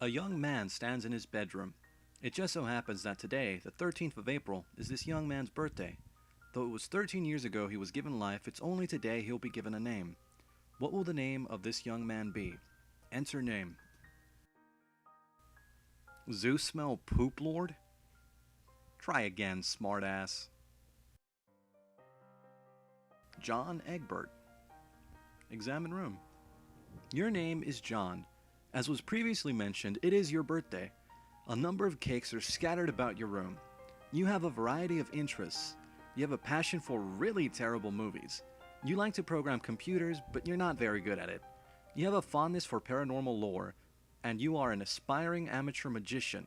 A young man stands in his bedroom. It just so happens that today, the 13th of April, is this young man's birthday. Though it was 13 years ago he was given life, it's only today he'll be given a name. What will the name of this young man be? Enter name. Zeus smell poop lord? Try again, smartass. John Egbert. Examine room. Your name is John. As was previously mentioned, it is your birthday. A number of cakes are scattered about your room. You have a variety of interests. You have a passion for really terrible movies. You like to program computers, but you're not very good at it. You have a fondness for paranormal lore, and you are an aspiring amateur magician.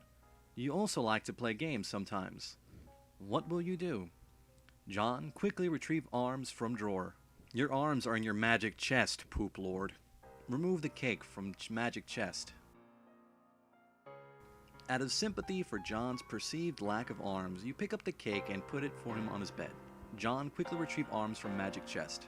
You also like to play games sometimes. What will you do? John, quickly retrieve arms from drawer. Your arms are in your magic chest, poop lord. Remove the cake from magic chest. Out of sympathy for John's perceived lack of arms, you pick up the cake and put it for him on his bed. John, quickly retrieve arms from magic chest.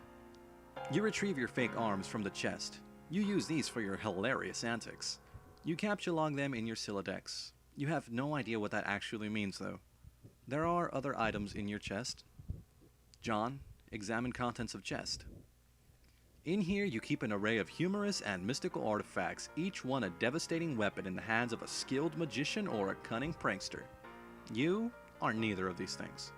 You retrieve your fake arms from the chest. You use these for your hilarious antics. You capture log them in your Silodex. You have no idea what that actually means though. There are other items in your chest. John, examine contents of chest. In here you keep an array of humorous and mystical artifacts, each one a devastating weapon in the hands of a skilled magician or a cunning prankster. You are neither of these things.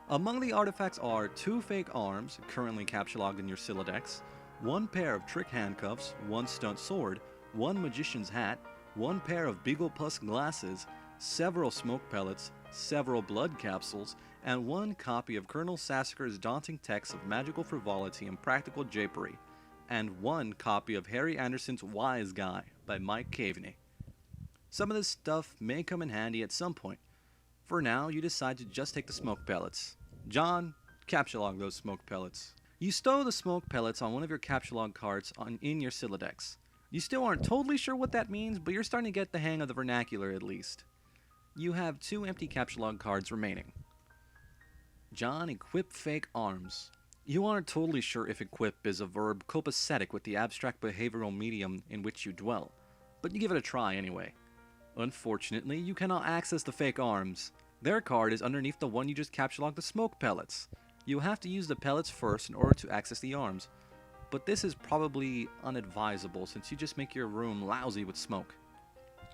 Among the artifacts are 2 fake arms, currently captulogged in your Silodex, 1 pair of trick handcuffs, 1 stunt sword, 1 magician's hat, 1 pair of Beagle Plus glasses, several smoke pellets, several blood capsules, and 1 copy of Colonel Sassacre's daunting text of magical frivolity and practical japery, and 1 copy of Harry Anderson's Wise Guy by Mike Caveney. Some of this stuff may come in handy at some point. For now, you decide to just take the smoke pellets. John, capsulog those smoke pellets. You stow the smoke pellets on one of your capsulog cards in your Silodex. You still aren't totally sure what that means, but you're starting to get the hang of the vernacular at least. You have 2 empty capsulog cards remaining. John, equip fake arms. You aren't totally sure if equip is a verb copacetic with the abstract behavioral medium in which you dwell, but you give it a try anyway. Unfortunately, you cannot access the fake arms. Their card is underneath the one you just captulogged the smoke pellets. You have to use the pellets first in order to access the arms, but this is probably unadvisable since you just make your room lousy with smoke.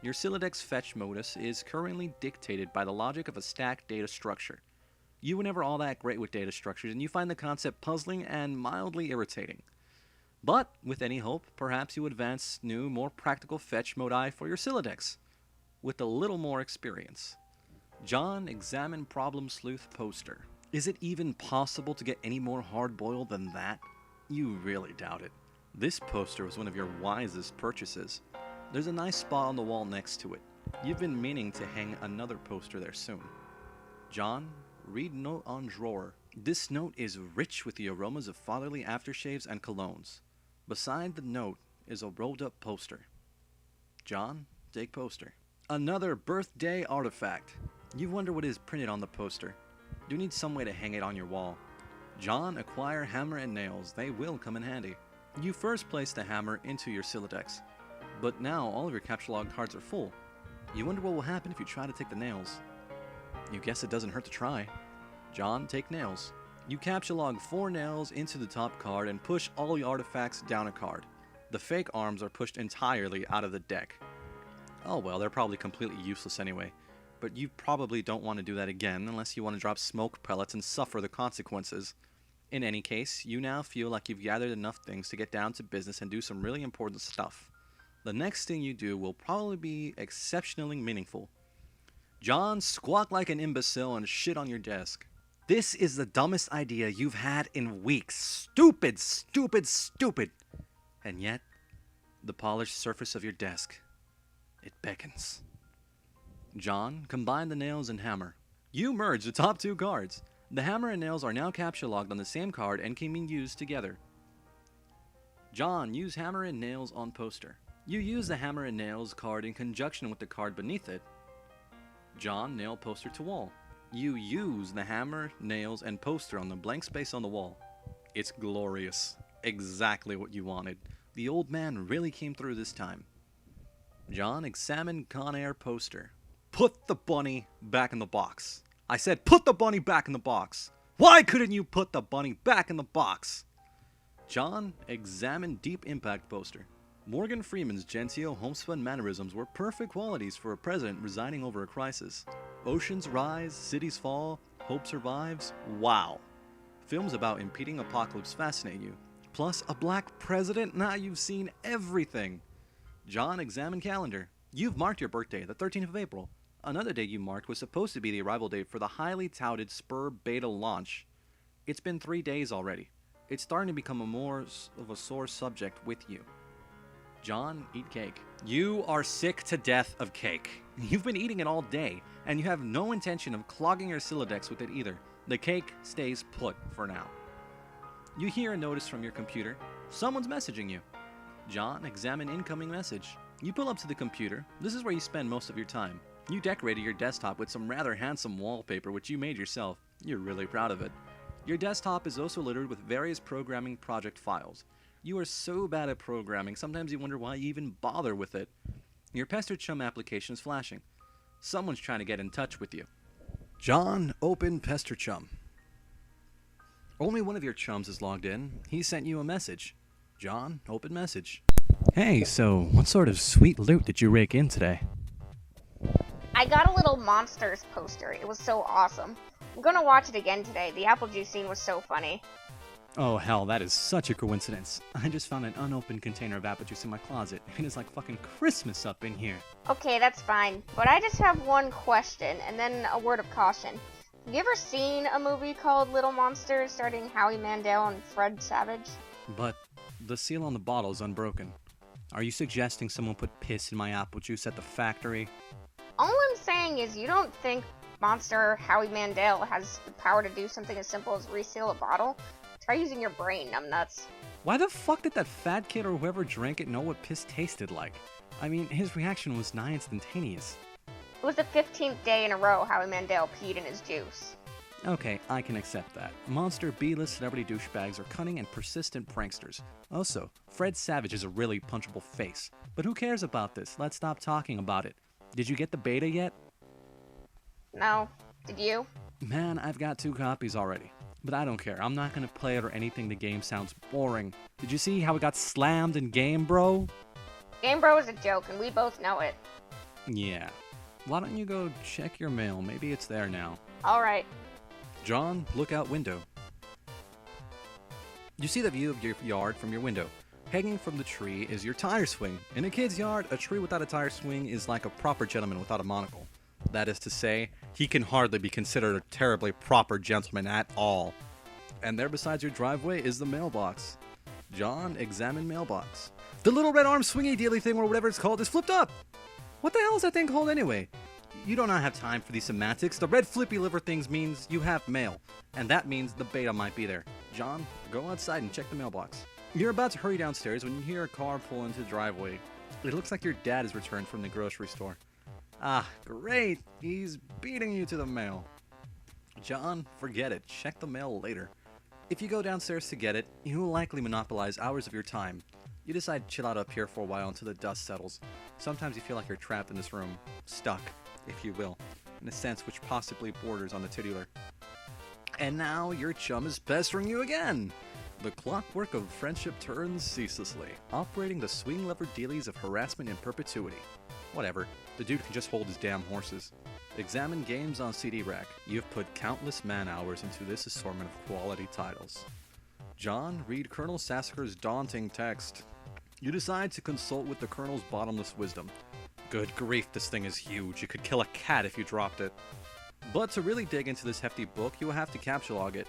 Your Silodex fetch modus is currently dictated by the logic of a stacked data structure. You were never all that great with data structures, and you find the concept puzzling and mildly irritating. But, with any hope, perhaps you advance new, more practical fetch modi for your Silodex, with a little more experience. John, examine Problem Sleuth poster. Is it even possible to get any more hard-boiled than that? You really doubt it. This poster was one of your wisest purchases. There's a nice spot on the wall next to it. You've been meaning to hang another poster there soon. John, read note on drawer. This note is rich with the aromas of fatherly aftershaves and colognes. Beside the note is a rolled up poster. John, take poster. Another birthday artifact. You wonder what is printed on the poster. You need some way to hang it on your wall. John, acquire hammer and nails. They will come in handy. You first place the hammer into your Silodex, but now all of your capsulog cards are full. You wonder what will happen if you try to take the nails. You guess it doesn't hurt to try. John, take nails. You capsulog 4 nails into the top card and push all the artifacts down a card. The fake arms are pushed entirely out of the deck. Oh well, they're probably completely useless anyway, but you probably don't want to do that again unless you want to drop smoke pellets and suffer the consequences. In any case, you now feel like you've gathered enough things to get down to business and do some really important stuff. The next thing you do will probably be exceptionally meaningful. John, squawk like an imbecile and shit on your desk. This is the dumbest idea you've had in weeks. Stupid, stupid, stupid. And yet, the polished surface of your desk, it beckons. John, combine the nails and hammer. You merge the top 2 cards. The hammer and nails are now capsulogged on the same card and can be used together. John, use hammer and nails on poster. You use the hammer and nails card in conjunction with the card beneath it. John, nail poster to wall. You use the hammer, nails, and poster on the blank space on the wall. It's glorious. Exactly what you wanted. The old man really came through this time. John, examine Con Air poster. Put the bunny back in the box. I said put the bunny back in the box. Why couldn't you put the bunny back in the box? John, examine Deep Impact poster. Morgan Freeman's genteel, homespun mannerisms were perfect qualities for a president resigning over a crisis. Oceans rise, cities fall, hope survives. Wow. Films about impending apocalypse fascinate you. Plus, a black president? Now you've seen everything. John, examine calendar. You've marked your birthday, the 13th of April. Another day you marked was supposed to be the arrival date for the highly touted Spur beta launch. It's been 3 days already. It's starting to become a more of a sore subject with you. John, eat cake. You are sick to death of cake. You've been eating it all day, and you have no intention of clogging your Silodex with it either. The cake stays put for now. You hear a notice from your computer. Someone's messaging you. John, examine incoming message. You pull up to the computer. This is where you spend most of your time. You decorated your desktop with some rather handsome wallpaper which you made yourself. You're really proud of it. Your desktop is also littered with various programming project files. You are so bad at programming, sometimes you wonder why you even bother with it. Your Pester Chum application is flashing. Someone's trying to get in touch with you. John, open Pester Chum. Only one of your chums is logged in. He sent you a message. John, open message. Hey, so what sort of sweet loot did you rake in today? I got a little Monsters poster. It was so awesome. I'm gonna watch it again today. The apple juice scene was so funny. Oh hell, that is such a coincidence. I just found an unopened container of apple juice in my closet. It is like fucking Christmas up in here. Okay, that's fine. But I just have one question, and then a word of caution. Have you ever seen a movie called Little Monsters starring Howie Mandel and Fred Savage? But the seal on the bottle is unbroken. Are you suggesting someone put piss in my apple juice at the factory? All I'm saying is you don't think Monster Howie Mandel has the power to do something as simple as reseal a bottle? Try using your brain, numbnuts. Why the fuck did that fat kid or whoever drank it know what piss tasted like? I mean, his reaction was nigh instantaneous. It was the 15th day in a row Howie Mandel peed in his juice. Okay, I can accept that. Monster B-list celebrity douchebags are cunning and persistent pranksters. Also, Fred Savage is a really punchable face. But who cares about this? Let's stop talking about it. Did you get the beta yet? No. Did you? Man, I've got 2 copies already. But I don't care. I'm not gonna play it or anything. The game sounds boring. Did you see how it got slammed in Game Bro? Game Bro is a joke, and we both know it. Yeah. Why don't you go check your mail? Maybe it's there now. Alright. John, look out window. You see the view of your yard from your window. Hanging from the tree is your tire swing. In a kid's yard, a tree without a tire swing is like a proper gentleman without a monocle. That is to say, he can hardly be considered a terribly proper gentleman at all. And there beside your driveway is the mailbox. John, examine mailbox. The little red arm swingy dealy thing or whatever it's called is flipped up. What the hell is that thing called anyway? You do not have time for these semantics. The red flippy liver things means you have mail. And that means the beta might be there. John, go outside and check the mailbox. You're about to hurry downstairs when you hear a car pull into the driveway. It looks like your dad has returned from the grocery store. Ah, great. He's beating you to the mail. John, forget it. Check the mail later. If you go downstairs to get it, you will likely monopolize hours of your time. You decide to chill out up here for a while until the dust settles. Sometimes you feel like you're trapped in this room. Stuck, if you will. In a sense which possibly borders on the titular. And now your chum is pestering you again. The clockwork of friendship turns ceaselessly, operating the swing lever dealies of harassment in perpetuity. Whatever, the dude can just hold his damn horses. Examine games on CD rack. You've put countless man-hours into this assortment of quality titles. John, read Colonel Sassacre's daunting text. You decide to consult with the Colonel's bottomless wisdom. Good grief, this thing is huge. You could kill a cat if you dropped it. But to really dig into this hefty book, you will have to capture log it.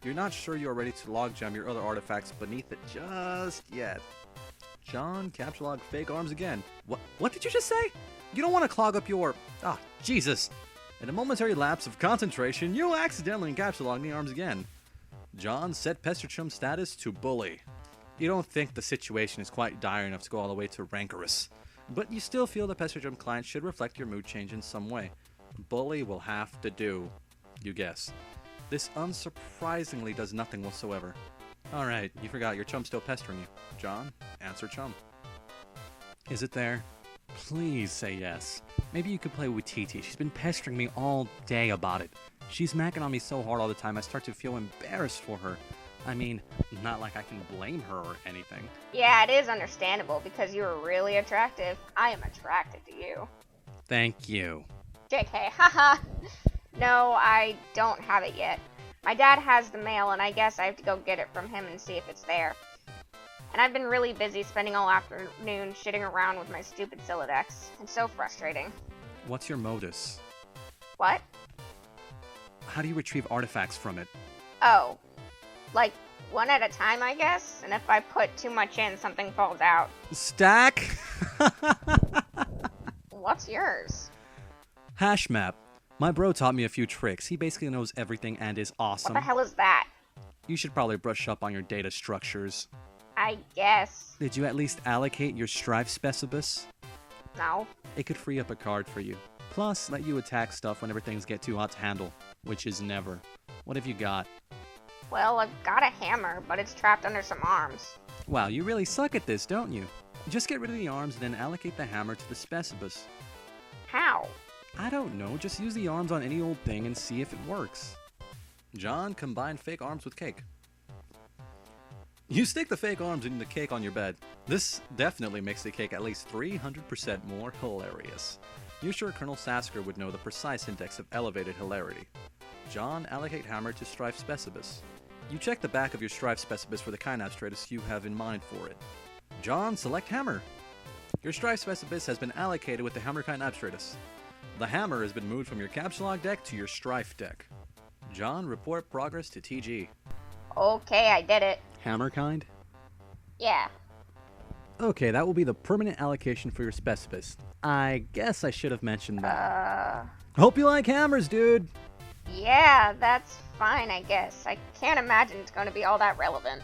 You're not sure you are ready to logjam your other artifacts beneath it just yet. John, capture log fake arms again. What did you just say? You don't want to clog up your... Ah, Jesus. In a momentary lapse of concentration, you accidentally capture log the arms again. John, set Pester Chum status to bully. You don't think the situation is quite dire enough to go all the way to rancorous, but you still feel the Pester Chum client should reflect your mood change in some way. Bully will have to do, you guess. This unsurprisingly does nothing whatsoever. Alright, you forgot your chum's still pestering you. John, answer chum. Is it there? Please say yes. Maybe you could play with TT. She's been pestering me all day about it. She's macking on me so hard all the time I start to feel embarrassed for her. I mean, not like I can blame her or anything. Yeah, it is understandable because you are really attractive. I am attracted to you. Thank you. JK, haha. No, I don't have it yet. My dad has the mail, and I guess I have to go get it from him and see if it's there. And I've been really busy spending all afternoon shitting around with my stupid Silodex. It's so frustrating. What's your modus? What? How do you retrieve artifacts from it? Oh. Like, one at a time, I guess? And if I put too much in, something falls out. Stack? What's yours? Hash map. My bro taught me a few tricks. He basically knows everything and is awesome. What the hell is that? You should probably brush up on your data structures. I guess. Did you at least allocate your strife specibus? No. It could free up a card for you. Plus, let you attack stuff whenever things get too hot to handle. Which is never. What have you got? Well, I've got a hammer, but it's trapped under some arms. Wow, you really suck at this, don't you? Just get rid of the arms, then allocate the hammer to the specibus. How? I don't know, just use the arms on any old thing and see if it works. John, combine fake arms with cake. You stick the fake arms in the cake on your bed. This definitely makes the cake at least 300% more hilarious. You're sure Colonel Sasker would know the precise index of elevated hilarity. John, allocate hammer to strife specibus. You check the back of your strife specibus for the kind abstratus you have in mind for it. John, select hammer. Your strife specibus has been allocated with the hammer kind abstratus. The hammer has been moved from your caps lock deck to your strife deck. John, report progress to TG. Okay, I did it. Hammer kind? Yeah. Okay, that will be the permanent allocation for your specibus. I guess I should have mentioned that. Hope you like hammers, dude! Yeah, that's fine, I guess. I can't imagine it's going to be all that relevant.